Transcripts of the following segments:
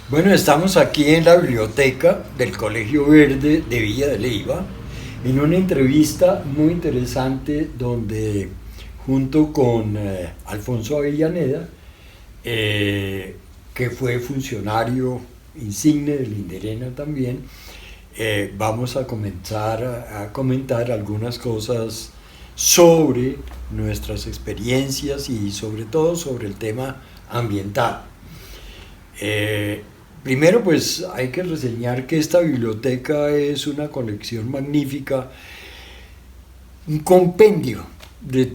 Bueno, estamos aquí en la biblioteca del Colegio Verde de Villa de Leyva, en una entrevista muy interesante donde junto con Alfonso Avellaneda, que fue funcionario insigne del Inderena también, vamos a comenzar a comentar algunas cosas sobre nuestras experiencias y sobre todo sobre el tema ambiental. Eh, Primero, pues hay que reseñar que esta biblioteca es una colección magnífica, un compendio de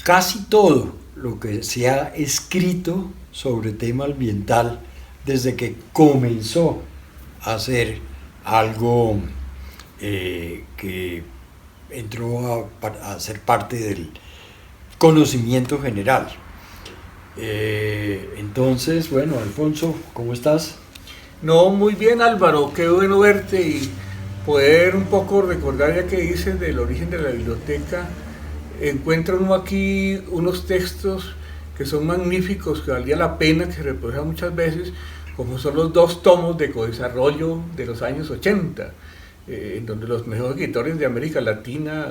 casi todo lo que se ha escrito sobre tema ambiental desde que comenzó a ser algo que entró a ser parte del conocimiento general. Entonces, bueno, Alfonso, ¿cómo estás? No, muy bien Álvaro, qué bueno verte y poder un poco recordar ya que dices del origen de la biblioteca. Encuentra uno aquí unos textos que son magníficos, que valía la pena que se reproduzcan muchas veces, como son los dos tomos de Ecodesarrollo de los años 80, en donde los mejores escritores de América Latina,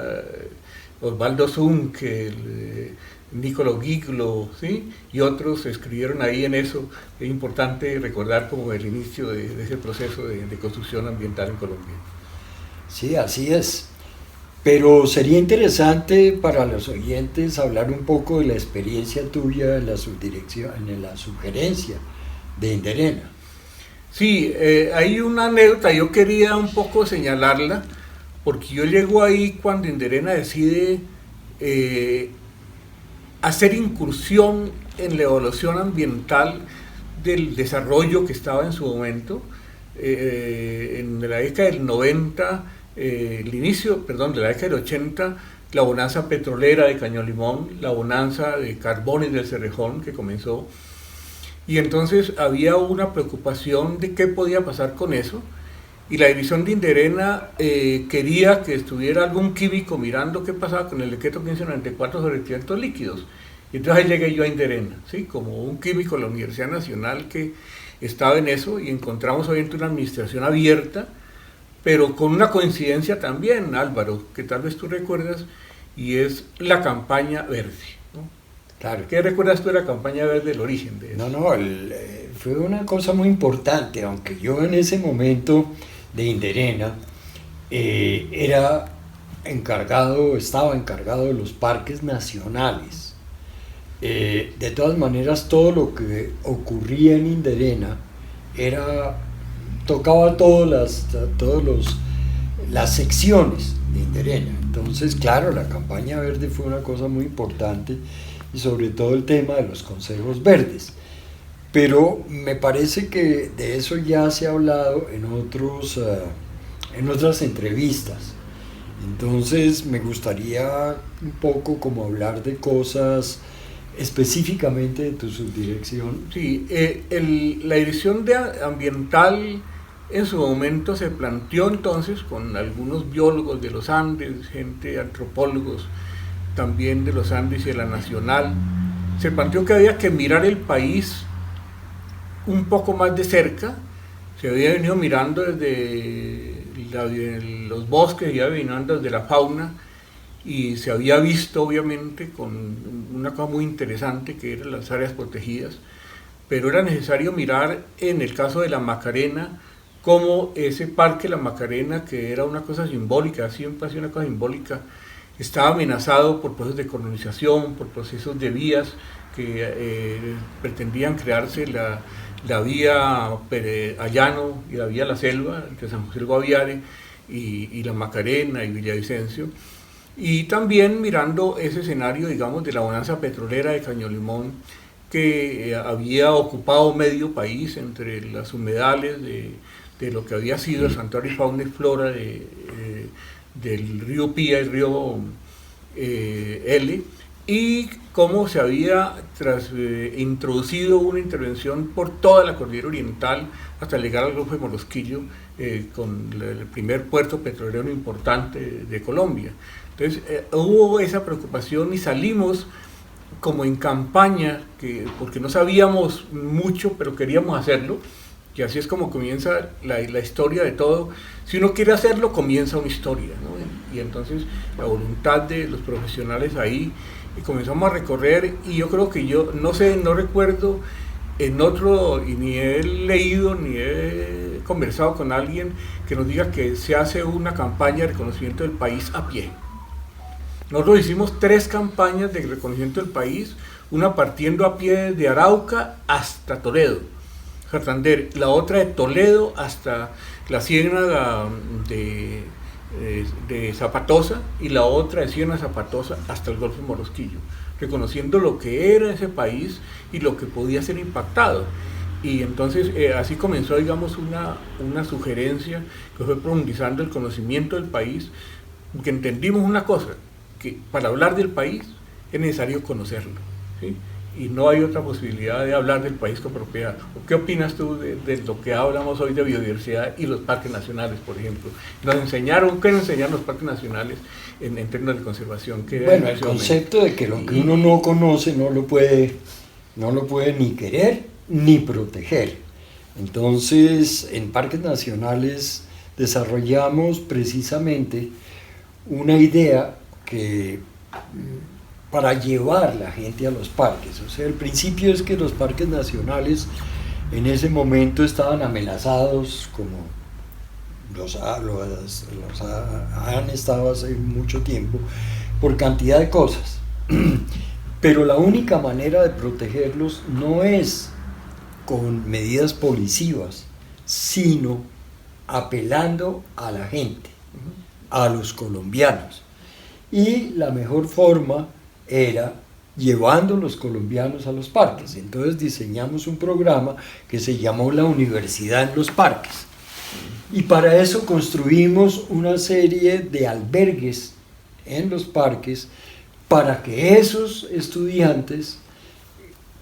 Osvaldo Zunkel, Nicolo Giglo, ¿sí? Y otros escribieron ahí en eso. Es importante recordar como el inicio de ese proceso de construcción ambiental en Colombia. Sí, así es. Pero sería interesante para los oyentes hablar un poco de la experiencia tuya en la subdirección, en la sugerencia de Inderena. Sí, hay una anécdota, yo quería un poco señalarla, porque yo llego ahí cuando Inderena decide eh, hacer incursión en la evaluación ambiental del desarrollo que estaba en su momento, en la década del 90, el inicio, perdón, de la década del 80, la bonanza petrolera de Caño Limón, la bonanza de carbones del Cerrejón que comenzó, y entonces había una preocupación de qué podía pasar con eso, y la división de Inderena quería que estuviera algún químico mirando qué pasaba con el decreto 1594 sobre vertimientos líquidos. Y entonces ahí llegué yo a Inderena, ¿sí? Como un químico de la Universidad Nacional que estaba en eso, y encontramos obviamente una administración abierta, pero con una coincidencia también, Álvaro, que tal vez tú recuerdas, y es la campaña verde, ¿no? Claro. ¿Qué recuerdas tú de la campaña verde, el origen de No, eso? no, fue una cosa muy importante, aunque yo en ese momento de Inderena era encargado, estaba encargado de los parques nacionales. De todas maneras, todo lo que ocurría en Inderena era, tocaba las secciones de Inderena. Entonces, claro, la campaña verde fue una cosa muy importante y sobre todo el tema de los consejos verdes. Pero me parece que de eso ya se ha hablado en otras entrevistas. Entonces me gustaría un poco como hablar de cosas específicamente de tu subdirección. Sí, la dirección ambiental en su momento se planteó entonces con algunos biólogos de los Andes, gente, antropólogos también de los Andes y de la Nacional. Se planteó que había que mirar el país un poco más de cerca. Se había venido mirando desde los bosques, ya mirando desde la fauna, y se había visto obviamente con una cosa muy interesante que eran las áreas protegidas, pero era necesario mirar en el caso de la Macarena, cómo ese parque La Macarena, que era una cosa simbólica, siempre ha sido una cosa simbólica, estaba amenazado por procesos de colonización, por procesos de vías que pretendían crearse la vía a Llano y la vía a la Selva, entre San José del Guaviare y La Macarena y Villavicencio, y también mirando ese escenario, digamos, de la bonanza petrolera de Caño Limón, que había ocupado medio país entre las humedales de lo que había sido el santuario fauna y flora del río Pía y río L, y cómo se había introducido una intervención por toda la cordillera oriental hasta llegar al Golfo de Morrosquillo, con el primer puerto petrolero importante de Colombia. Entonces hubo esa preocupación y salimos como en campaña, porque no sabíamos mucho, pero queríamos hacerlo, Y así es como comienza la historia de todo. Si uno quiere hacerlo, comienza una historia, ¿no? Y entonces la voluntad de los profesionales ahí, y comenzamos a recorrer, y yo creo que yo, no sé, no recuerdo en otro, y ni he leído, ni he conversado con alguien que nos diga que se hace una campaña de reconocimiento del país a pie. Nosotros hicimos 3 campañas de reconocimiento del país, una partiendo a pie de Arauca hasta Toledo, Santander, la otra de Toledo hasta la ciénaga de Zapatosa, y la otra de Ciénaga Zapatosa hasta el Golfo Morrosquillo, reconociendo lo que era ese país y lo que podía ser impactado. Y entonces así comenzó, digamos, una sugerencia que fue profundizando el conocimiento del país, que entendimos una cosa, que para hablar del país es necesario conocerlo, ¿sí? Y no hay otra posibilidad de hablar del país con propiedad. ¿Qué opinas tú de lo que hablamos hoy de biodiversidad y los parques nacionales, por ejemplo? ¿Qué nos enseñaron los parques nacionales en términos de conservación? Bueno, el concepto de que lo que uno no conoce no lo puede ni querer ni proteger. Entonces, en parques nacionales desarrollamos precisamente una idea que para llevar la gente a los parques. O sea, el principio es que los parques nacionales en ese momento estaban amenazados, como los han estado hace mucho tiempo, por cantidad de cosas. Pero la única manera de protegerlos no es con medidas policivas, sino apelando a la gente, a los colombianos. Y la mejor forma era llevando a los colombianos a los parques. Entonces diseñamos un programa que se llamó La Universidad en los Parques. Y para eso construimos una serie de albergues en los parques para que esos estudiantes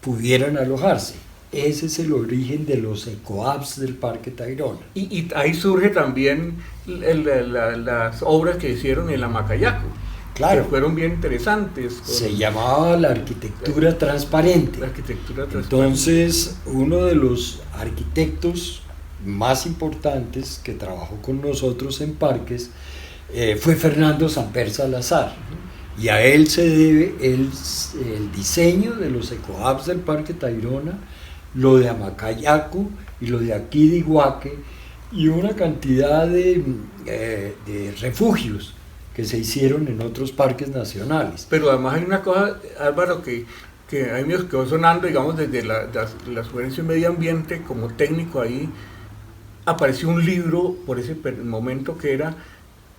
pudieran alojarse. Ese es el origen de los ecoapps del Parque Tayrona. Y ahí surge también las obras que hicieron en la Macayaco. Claro. Que fueron bien interesantes. Se llamaba la arquitectura transparente. La arquitectura transparente. Entonces, uno de los arquitectos más importantes que trabajó con nosotros en parques fue Fernando Samper Salazar. Y a él se debe el diseño de los ecoapps del Parque Tayrona, lo de Amacayacu y lo de aquí de Iguaque, y una cantidad de refugios que se hicieron en otros parques nacionales. Pero además hay una cosa, Álvaro, que a mí me quedó sonando, digamos, desde la sugerencia de medio ambiente, como técnico ahí, apareció un libro por ese momento que era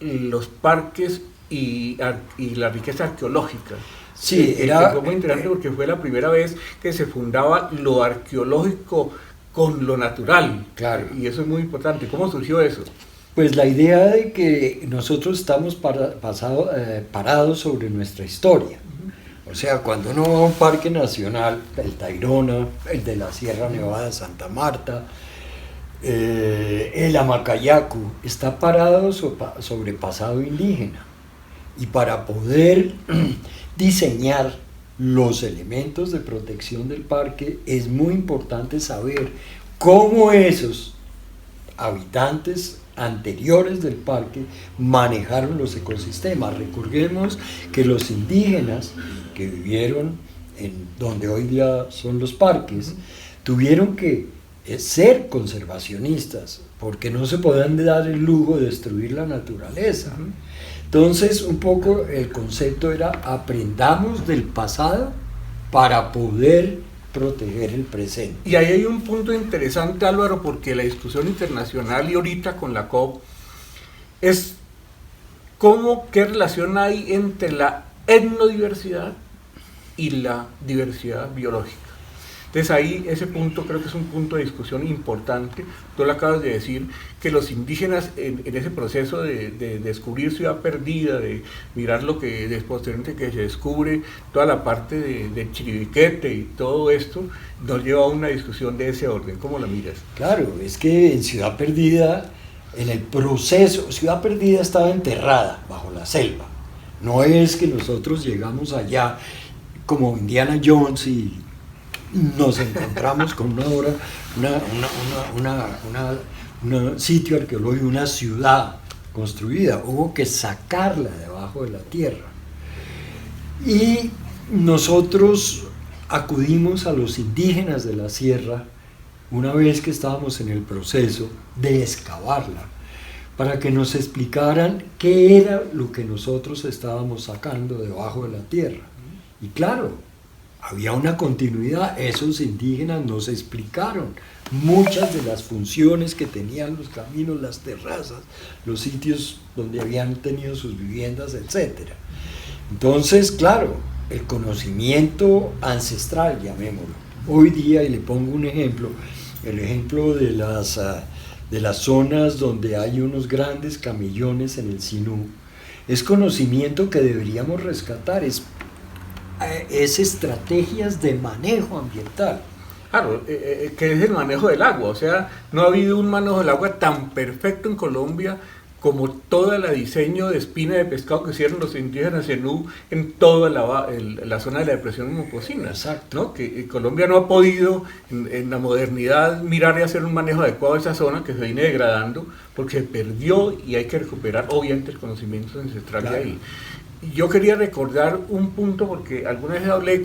Los parques y la riqueza arqueológica. Sí, que fue muy interesante porque fue la primera vez que se fundaba lo arqueológico con lo natural. Claro. Y eso es muy importante. ¿Cómo surgió eso? Pues la idea de que nosotros estamos parados sobre nuestra historia. O sea, cuando uno va a un parque nacional, el Tayrona, el de la Sierra Nevada de Santa Marta, el Amacayacu, está parado sobre pasado indígena. Y para poder diseñar los elementos de protección del parque es muy importante saber cómo esos habitantes anteriores del parque manejaron los ecosistemas. Recordemos que los indígenas que vivieron en donde hoy día son los parques tuvieron que ser conservacionistas porque no se podían dar el lujo de destruir la naturaleza. Entonces, un poco el concepto era aprendamos del pasado para poder proteger el presente. Y ahí hay un punto interesante, Álvaro, porque la discusión internacional y ahorita con la COP es qué relación hay entre la etnodiversidad y la diversidad biológica. Entonces ahí ese punto creo que es un punto de discusión importante. Tú lo acabas de decir, que los indígenas en ese proceso de descubrir Ciudad Perdida, de mirar lo que posteriormente que se descubre, toda la parte de Chiribiquete y todo esto, nos lleva a una discusión de ese orden. ¿Cómo la miras? Claro, es que en Ciudad Perdida, en el proceso, Ciudad Perdida estaba enterrada bajo la selva. No es que nosotros llegamos allá como Indiana Jones y nos encontramos con un sitio arqueológico, una ciudad construida, hubo que sacarla debajo de la tierra. Y nosotros acudimos a los indígenas de la sierra una vez que estábamos en el proceso de excavarla, para que nos explicaran qué era lo que nosotros estábamos sacando debajo de la tierra. Y claro, había una continuidad, esos indígenas nos explicaron muchas de las funciones que tenían los caminos, las terrazas, los sitios donde habían tenido sus viviendas, etc. Entonces, claro, el conocimiento ancestral, llamémoslo, hoy día, y le pongo un ejemplo, el ejemplo de las zonas donde hay unos grandes camellones en el Sinú, es conocimiento que deberíamos rescatar, es estrategias de manejo ambiental. Claro, que es el manejo del agua, o sea, no ha habido un manejo del agua tan perfecto en Colombia como todo el diseño de espina de pescado que hicieron los indígenas Zenú en toda la zona de la depresión Momposina. Exacto. ¿No? Que Colombia no ha podido en la modernidad mirar y hacer un manejo adecuado de esa zona que se viene degradando porque se perdió y hay que recuperar obviamente el conocimiento ancestral de ahí. Y yo quería recordar un punto porque alguna vez hablé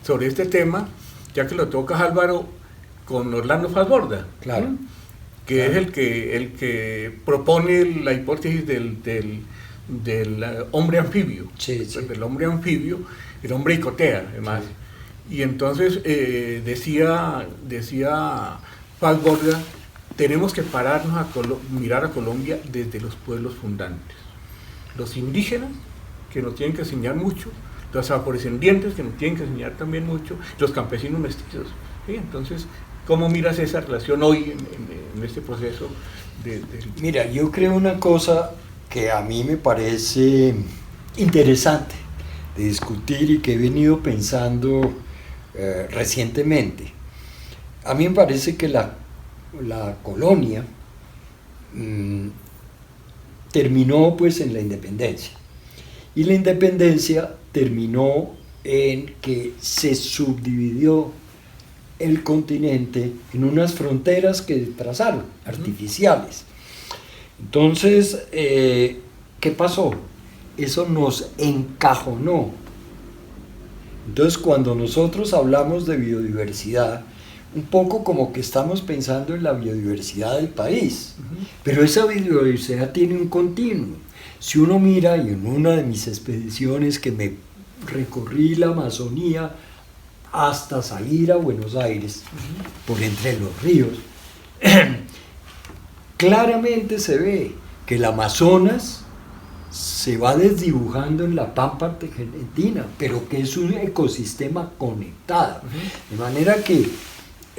sobre este tema, ya que lo tocas Álvaro, con Orlando Falborda. Claro. Que es el que propone la hipótesis del hombre anfibio, sí, sí. Del hombre anfibio, el hombre icotea, además. Sí. Y entonces decía Falborda, tenemos que pararnos a mirar a Colombia desde los pueblos fundantes. Los indígenas, que nos tienen que enseñar mucho, los afrodescendientes, que nos tienen que enseñar también mucho, los campesinos mestizos. ¿Sí? Entonces, ¿cómo miras esa relación hoy en este proceso? Mira, yo creo una cosa que a mí me parece interesante de discutir y que he venido pensando recientemente. A mí me parece que la colonia terminó pues en la independencia. Y la independencia terminó en que se subdividió el continente en unas fronteras que trazaron, artificiales. Entonces, ¿qué pasó? Eso nos encajonó. Entonces, cuando nosotros hablamos de biodiversidad, un poco como que estamos pensando en la biodiversidad del país, pero esa biodiversidad tiene un continuo. Si uno mira, y en una de mis expediciones que me recorrí la Amazonía, hasta salir a Buenos Aires, por entre los ríos, claramente se ve que el Amazonas se va desdibujando en la pampa argentina, pero que es un ecosistema conectado. De manera que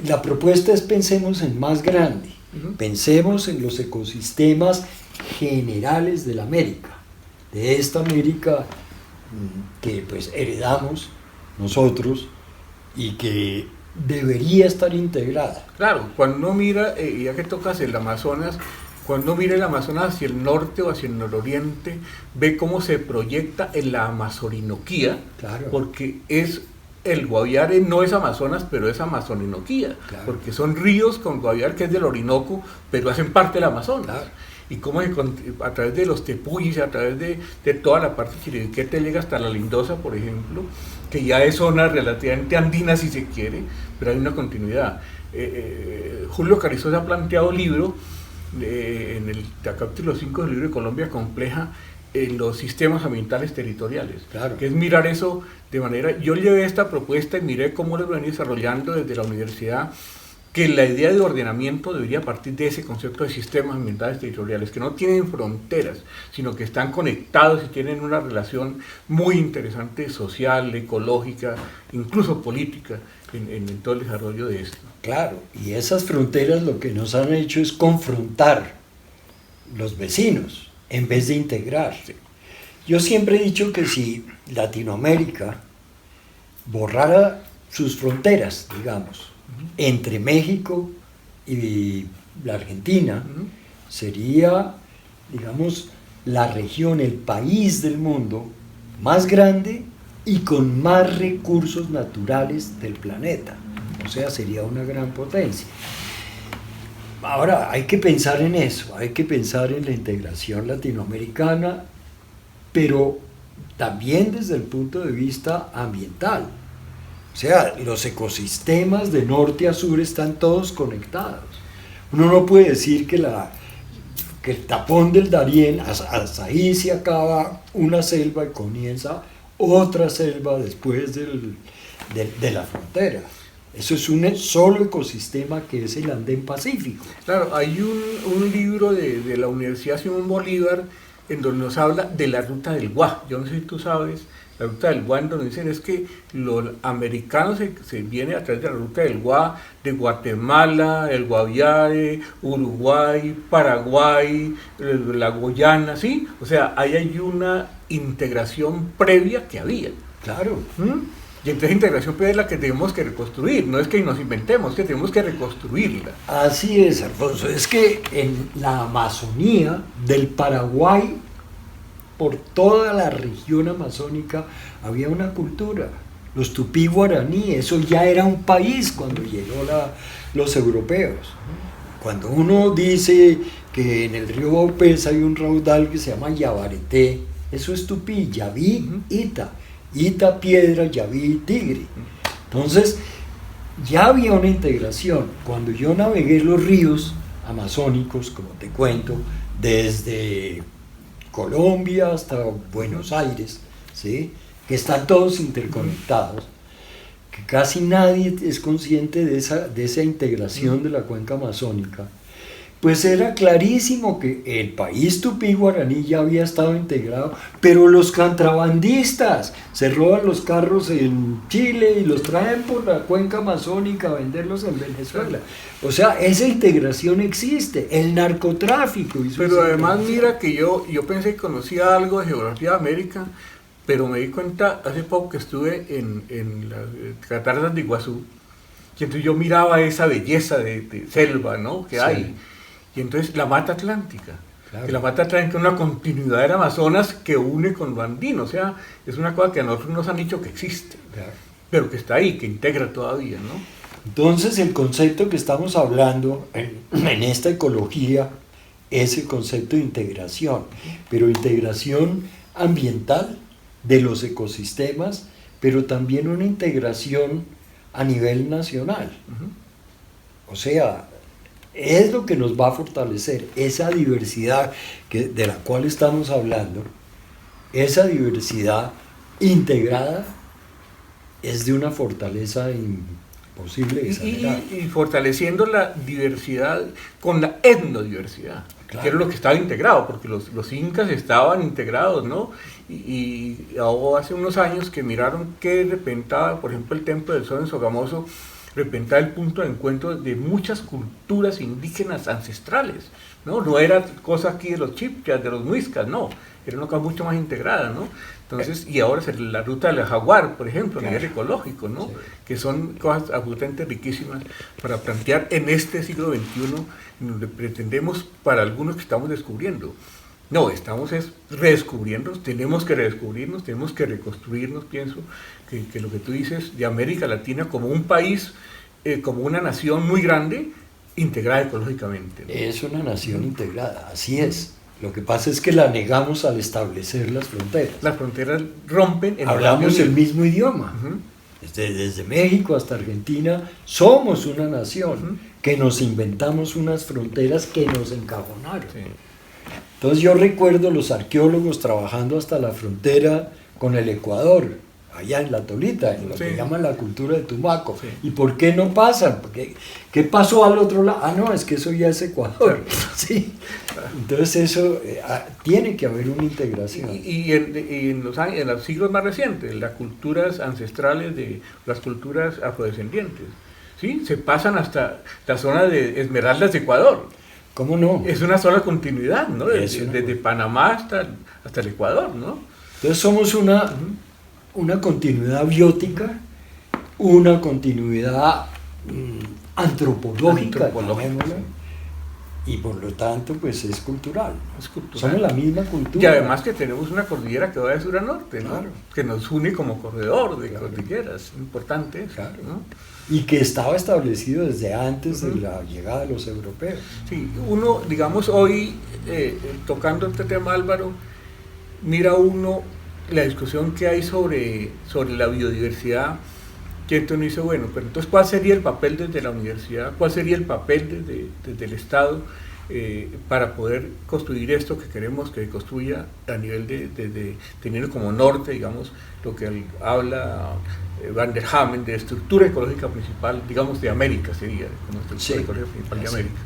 la propuesta es pensemos en más grande, pensemos en los ecosistemas generales de la América, de esta América que pues heredamos nosotros, y que debería estar integrada. Claro, cuando uno mira, ya que tocas el Amazonas, cuando uno mira el Amazonas hacia el norte o hacia el nororiente, ve cómo se proyecta en la Amazoninoquía, claro. Porque el Guaviare no es Amazonas, pero es Amazoninoquía, claro. Porque son ríos con Guaviare, que es del Orinoco, pero hacen parte del Amazonas. Claro. Y cómo a través de los tepuyes, a través de toda la parte chiribiquete llega hasta la Lindosa, por ejemplo, que ya es zona relativamente andina si se quiere, pero hay una continuidad. Julio Carrizosa ha planteado libro, en el capítulo 5 del libro de Colombia Compleja, en los sistemas ambientales territoriales, claro. Que es mirar eso de manera... Yo llevé esta propuesta y miré cómo lo venía desarrollando desde la universidad, que la idea de ordenamiento debería partir de ese concepto de sistemas ambientales territoriales, que no tienen fronteras, sino que están conectados y tienen una relación muy interesante social, ecológica, incluso política, en todo el desarrollo de esto. Claro, y esas fronteras lo que nos han hecho es confrontar los vecinos, en vez de integrar. Sí. Yo siempre he dicho que si Latinoamérica borrara sus fronteras, digamos, entre México y la Argentina, sería, digamos, la región, el país del mundo más grande y con más recursos naturales del planeta. O sea, sería una gran potencia. Ahora, hay que pensar en eso, hay que pensar en la integración latinoamericana, pero también desde el punto de vista ambiental. O sea, los ecosistemas de norte a sur están todos conectados. Uno no puede decir que el tapón del Darién, hasta ahí se acaba una selva y comienza otra selva después de la frontera. Eso es un solo ecosistema que es el Andén Pacífico. Claro, hay un libro de la Universidad Simón Bolívar en donde nos habla de la ruta del Guá. Yo no sé si tú sabes, la ruta del Guá, en donde dicen es que los americanos se vienen a través de la ruta del Guá, de Guatemala, el Guaviare, Uruguay, Paraguay, la Guyana, ¿sí? O sea, ahí hay una integración previa que había. Claro. Y entonces integración previa es la que tenemos que reconstruir, no es que nos inventemos, es que tenemos que reconstruirla. Así es, Alfonso, es que en la Amazonía del Paraguay, por toda la región amazónica, había una cultura, los tupí guaraní, eso ya era un país cuando llegó los europeos. Cuando uno dice que en el río Baupés hay un raudal que se llama Yabareté, eso es tupí, Yaví, Ita. Ita, piedra, Yaví, tigre. Entonces, ya había una integración. Cuando yo navegué los ríos amazónicos, como te cuento, desde Colombia hasta Buenos Aires, ¿sí? Que están todos interconectados, que casi nadie es consciente de esa integración de la cuenca amazónica, pues era clarísimo que el país tupí guaraní ya había estado integrado, pero los contrabandistas se roban los carros en Chile y los traen por la cuenca amazónica a venderlos en Venezuela. O sea, esa integración existe, el narcotráfico. Pero además mira que yo pensé que conocía algo de geografía de América, pero me di cuenta hace poco que estuve en las cataratas de Iguazú, y entonces yo miraba esa belleza de selva, ¿no?, que hay. Y entonces la Mata Atlántica, claro. Que la Mata Atlántica es una continuidad del Amazonas que une con lo andino, o sea, es una cosa que a nosotros nos han dicho que existe, claro, pero que está ahí, que integra todavía, ¿no? Entonces el concepto que estamos hablando en esta ecología es el concepto de integración, pero integración ambiental de los ecosistemas, pero también una integración a nivel nacional. O sea, es lo que nos va a fortalecer, esa diversidad de la cual estamos hablando, esa diversidad integrada es de una fortaleza imposible de generar. Y fortaleciendo la diversidad con la etnodiversidad, claro, que era lo que estaba integrado, porque los incas estaban integrados, ¿no? Y hace unos años que miraron que representaba, por ejemplo, el templo del Sol en Sogamoso, representar el punto de encuentro de muchas culturas indígenas ancestrales, ¿no? No era cosa aquí de los chipchas, de los muiscas, no, era una cosa mucho más integrada, ¿no? Entonces, y ahora es la ruta del jaguar, por ejemplo, claro, a nivel ecológico, ¿no? Sí. Que son cosas absolutamente riquísimas para plantear en este siglo XXI, donde pretendemos, para algunos que estamos descubriendo. No, estamos redescubriendo, tenemos que redescubrirnos, tenemos que reconstruirnos, pienso, que lo que tú dices de América Latina como un país, como una nación muy grande, integrada ecológicamente, ¿no? Es una nación integrada, así es. Lo que pasa es que la negamos al establecer las fronteras. Las fronteras rompen en hablamos el mismo idioma. Desde México hasta Argentina somos una nación que nos inventamos unas fronteras que nos encajonaron. Sí. Entonces yo recuerdo los arqueólogos trabajando hasta la frontera con el Ecuador, allá en la Tolita, en lo que llaman la cultura de Tumaco. Sí. ¿Y por qué no pasan? ¿Qué pasó al otro lado? Ah, no, es que eso ya es Ecuador. Sí. Entonces eso, tiene que haber una integración. Y en los siglos más recientes, las culturas ancestrales de las culturas afrodescendientes, ¿sí? Se pasan hasta la zona de Esmeraldas de Ecuador. ¿Cómo no? Es una sola continuidad, ¿no? Desde Panamá hasta el Ecuador, ¿no? Entonces somos una continuidad biótica, una continuidad antropológica, y por lo tanto pues es cultural. Es cultural. Somos la misma cultura. Y además que tenemos una cordillera que va de sur a norte, ¿no? Claro. Que nos une como corredor de Claro. cordilleras, importante eso, Claro. ¿no? Y que estaba establecido desde antes de la llegada de los europeos. Sí, uno, digamos, hoy, tocando este tema, Álvaro, mira uno la discusión que hay sobre la biodiversidad, que entonces dice, bueno, pero entonces, ¿cuál sería el papel desde la universidad? ¿Cuál sería el papel desde el Estado para poder construir esto que queremos que construya a nivel de teniendo como norte, digamos, lo que habla Van der Hamen de estructura ecológica principal, digamos, de América sería, como estructura ecológica principal de América.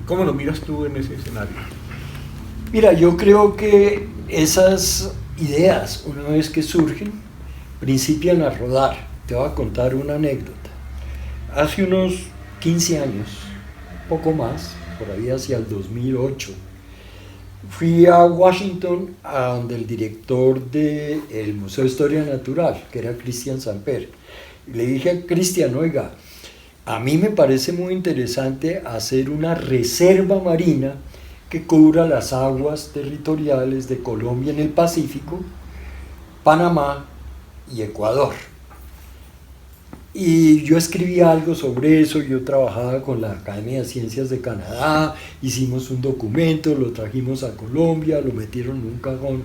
¿Cómo lo miras tú en ese escenario? Mira, yo creo que esas ideas, una vez que surgen, principian a rodar. Te voy a contar una anécdota. Hace unos 15 años, poco más, por ahí hacia el 2008, fui a Washington, a donde el director del Museo de Historia Natural, que era Christian Samper. Y le dije a Christian, oiga, a mí me parece muy interesante hacer una reserva marina que cubra las aguas territoriales de Colombia en el Pacífico, Panamá y Ecuador. Y yo escribí algo sobre eso, yo trabajaba con la Academia de Ciencias de Canadá, hicimos un documento, lo trajimos a Colombia, lo metieron en un cajón,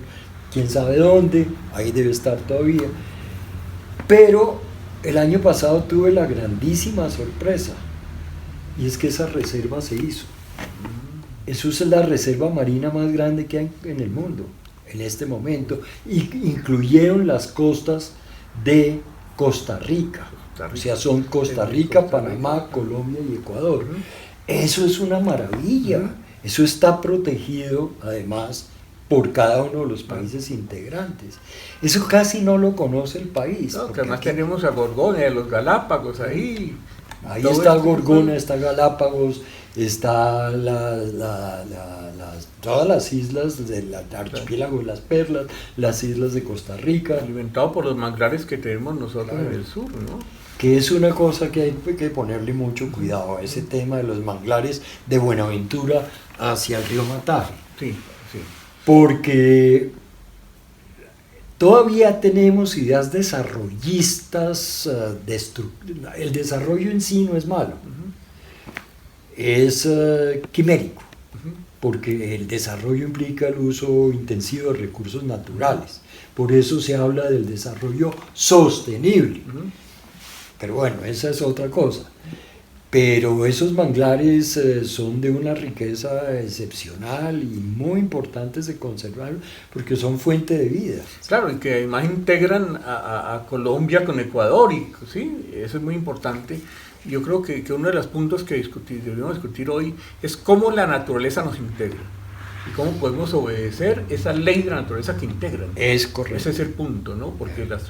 quién sabe dónde, ahí debe estar todavía. Pero el año pasado tuve la grandísima sorpresa, y es que esa reserva se hizo. Eso es la reserva marina más grande que hay en el mundo, en este momento, y incluyeron las costas de Costa Rica. O sea, son Costa Rica, Panamá, Colombia y Ecuador. Eso es una maravilla. Eso está protegido, además, por cada uno de los países integrantes. Eso casi no lo conoce el país. No, que además aquí tenemos a Gorgona, los Galápagos ahí. Ahí está Gorgona, está Galápagos, está todas las islas del archipiélago de las Perlas, las islas de Costa Rica. Alimentado por los manglares que tenemos nosotros en el sur, ¿no? Que es una cosa que hay que ponerle mucho cuidado a ese tema de los manglares de Buenaventura hacia el río Mataje. Sí, sí. Porque todavía tenemos ideas desarrollistas, el desarrollo en sí no es malo, es quimérico, porque el desarrollo implica el uso intensivo de recursos naturales, por eso se habla del desarrollo sostenible. Pero bueno, esa es otra cosa. Pero esos manglares son de una riqueza excepcional y muy importantes de conservar porque son fuente de vida. Claro, y que además integran a Colombia con Ecuador, y sí, eso es muy importante. Yo creo que uno de los puntos que deberíamos discutir hoy es cómo la naturaleza nos integra y cómo podemos obedecer esa ley de la naturaleza que integran. Es correcto. Ese es el punto, ¿no? Porque los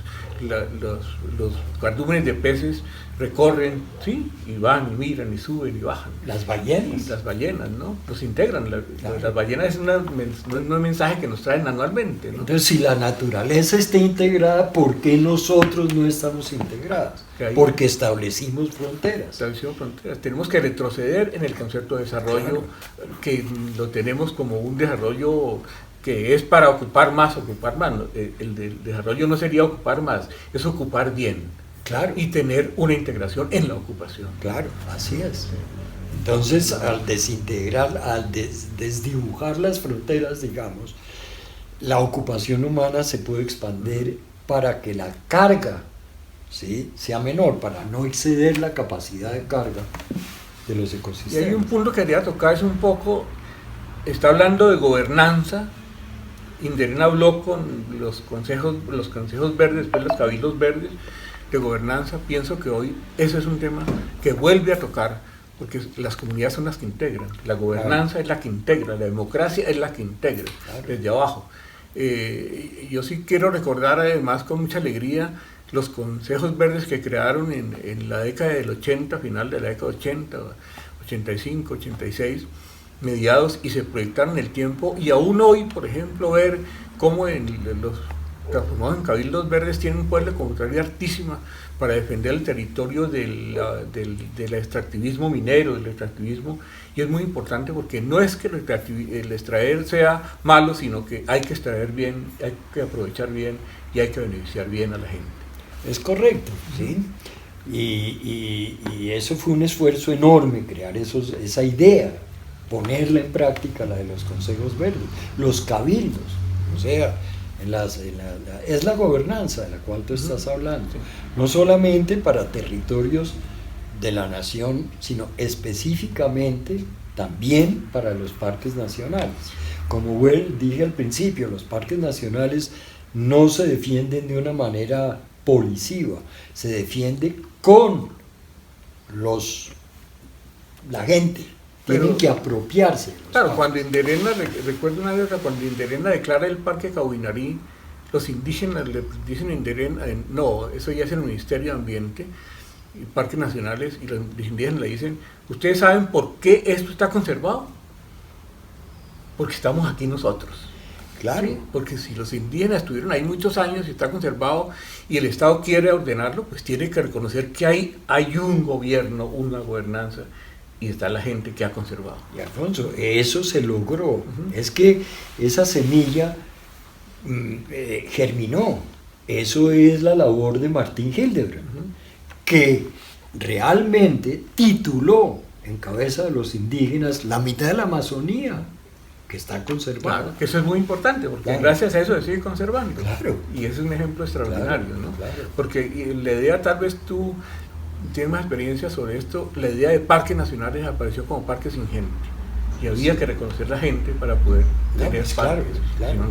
cardúmenes de peces recorren, ¿sí? Y van, y miran, y suben, y bajan. Las ballenas. Y las ballenas, ¿no? Los integran. Las ballenas es un mensaje que nos traen anualmente, ¿no? Entonces, si la naturaleza está integrada, ¿por qué nosotros no estamos integrados? Porque establecimos fronteras. Establecimos fronteras. Tenemos que retroceder en el concepto de desarrollo, claro, que lo tenemos como un desarrollo que es para ocupar más. El desarrollo no sería ocupar más, es ocupar bien. Claro. Y tener una integración en la ocupación. Claro, así es. Entonces, al desintegrar, desdibujar las fronteras, digamos, la ocupación humana se puede expandir para que la carga, ¿sí?, sea menor, para no exceder la capacidad de carga de los ecosistemas. Y hay un punto que quería tocar, es un poco, está hablando de gobernanza. Inderena habló con los consejos verdes, después los cabildos verdes, de gobernanza. Pienso que hoy ese es un tema que vuelve a tocar, porque las comunidades son las que integran, la gobernanza, claro, es la que integra, la democracia es la que integra, claro, desde abajo. Yo sí quiero recordar además con mucha alegría los consejos verdes que crearon en la década del 80, final de la década 80, 85, 86, mediados, y se proyectaron en el tiempo, y aún hoy, por ejemplo, ver cómo en los transformados en cabildos verdes, tienen un poder de convocatoria altísima para defender el territorio del extractivismo minero, del extractivismo, y es muy importante porque no es que el extraer sea malo, sino que hay que extraer bien, hay que aprovechar bien y hay que beneficiar bien a la gente. Es correcto, ¿sí? Y eso fue un esfuerzo enorme, crear esa idea, ponerla en práctica, la de los consejos verdes, los cabildos, o sea, es la gobernanza de la cual tú estás hablando, no solamente para territorios de la nación, sino específicamente también para los parques nacionales. Como dije al principio, los parques nacionales no se defienden de una manera policiva, se defiende con la gente. Tienen que apropiarse. Claro, cuando Inderena, recuerdo una vez, cuando Inderena declara el Parque Cauinarí, los indígenas le dicen a Inderena, no, eso ya es el Ministerio de Ambiente y Parques Nacionales, y los indígenas le dicen, ¿ustedes saben por qué esto está conservado? Porque estamos aquí nosotros. Claro. ¿Sí? Porque si los indígenas estuvieron ahí muchos años y está conservado y el Estado quiere ordenarlo, pues tiene que reconocer que hay un gobierno, una gobernanza, y está la gente que ha conservado. Y Alfonso, eso se logró. Es que esa semilla germinó. Eso es la labor de Martín Hildebrand, que realmente tituló en cabeza de los indígenas la mitad de la Amazonía, que está conservada. Claro, que eso es muy importante, porque gracias a eso se sigue conservando. Claro. Y ese es un ejemplo extraordinario, Claro, ¿no? claro. Porque la idea, tal vez tú tienes más experiencia sobre esto, la idea de parques nacionales apareció como parques sin gente. Y había que reconocer la gente para poder tener pues parques. Claro.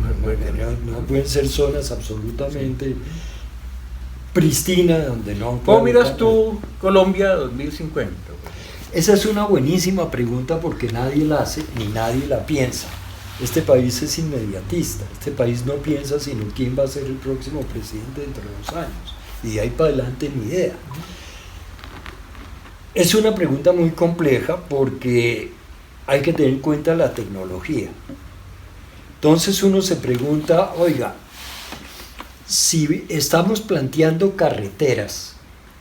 No pueden ser zonas absolutamente pristinas donde no... ¿Cómo miras tú Colombia 2050? Esa es una buenísima pregunta porque nadie la hace ni nadie la piensa. Este país es inmediatista, este país no piensa sino quién va a ser el próximo presidente dentro de 2 años. Y de ahí para adelante ni idea. Es una pregunta muy compleja porque hay que tener en cuenta la tecnología. Entonces uno se pregunta, oiga, si estamos planteando carreteras,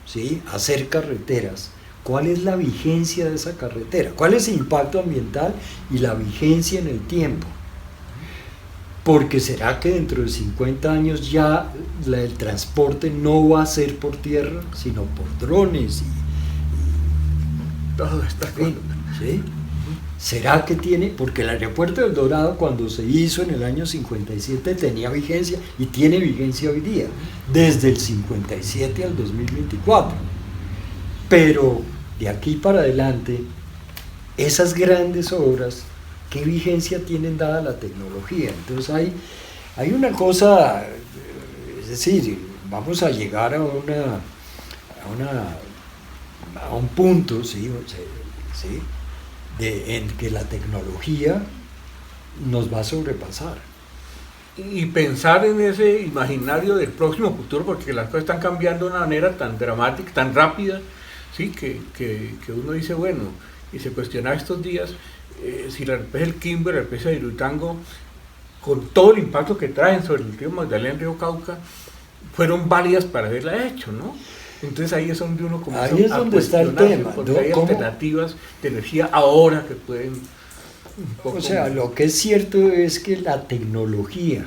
¿sí? Hacer carreteras, ¿cuál es la vigencia de esa carretera? ¿Cuál es el impacto ambiental y la vigencia en el tiempo? Porque ¿será que dentro de 50 años ya el transporte no va a ser por tierra, sino por drones y todo está bien? ¿Sí? ¿Será que tiene? Porque el aeropuerto del Dorado, cuando se hizo en el año 57, tenía vigencia y tiene vigencia hoy día, desde el 57 al 2024. Pero de aquí para adelante, esas grandes obras, ¿qué vigencia tienen dada la tecnología? Entonces hay una cosa, es decir, vamos a llegar a un punto, ¿sí? En que la tecnología nos va a sobrepasar. Y pensar en ese imaginario del próximo futuro, porque las cosas están cambiando de una manera tan dramática, tan rápida, ¿sí? que uno dice, bueno, y se cuestiona estos días si la represa del Quimbe, la represa de Iruitango, con todo el impacto que traen sobre el río Magdalena, el río Cauca, fueron válidas para haberla hecho, ¿no? Entonces ahí es donde uno comienza ahí es donde está el tema, porque hay alternativas de energía ahora que pueden o sea, lo que es cierto es que la tecnología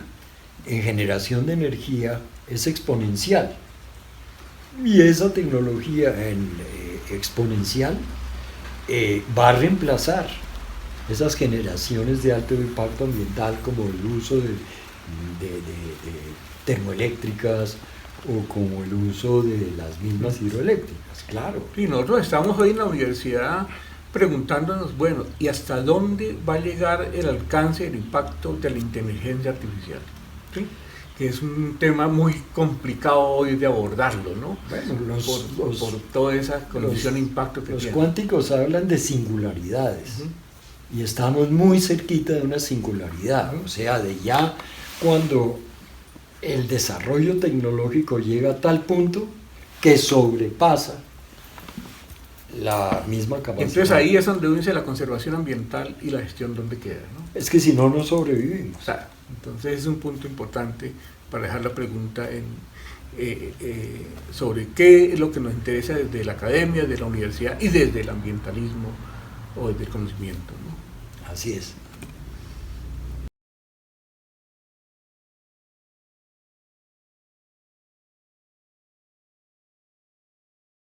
en generación de energía es exponencial, y esa tecnología exponencial va a reemplazar esas generaciones de alto impacto ambiental, como el uso de termoeléctricas o como el uso de las mismas hidroeléctricas, claro. Y nosotros estamos hoy en la universidad preguntándonos, bueno, ¿y hasta dónde va a llegar el alcance, el impacto de la inteligencia artificial? ¿Sí? Que es un tema muy complicado hoy de abordarlo, ¿no? Bueno, por toda esa condición de impacto que tiene. Los cuánticos hablan de singularidades, y estamos muy cerquita de una singularidad, o sea, de ya cuando el desarrollo tecnológico llega a tal punto que sobrepasa la misma capacidad. Entonces ahí es donde dice la conservación ambiental y la gestión donde queda, ¿no? Es que si no, no sobrevivimos. O sea, entonces es un punto importante para dejar la pregunta sobre qué es lo que nos interesa desde la academia, desde la universidad y desde el ambientalismo o desde el conocimiento, ¿no? Así es.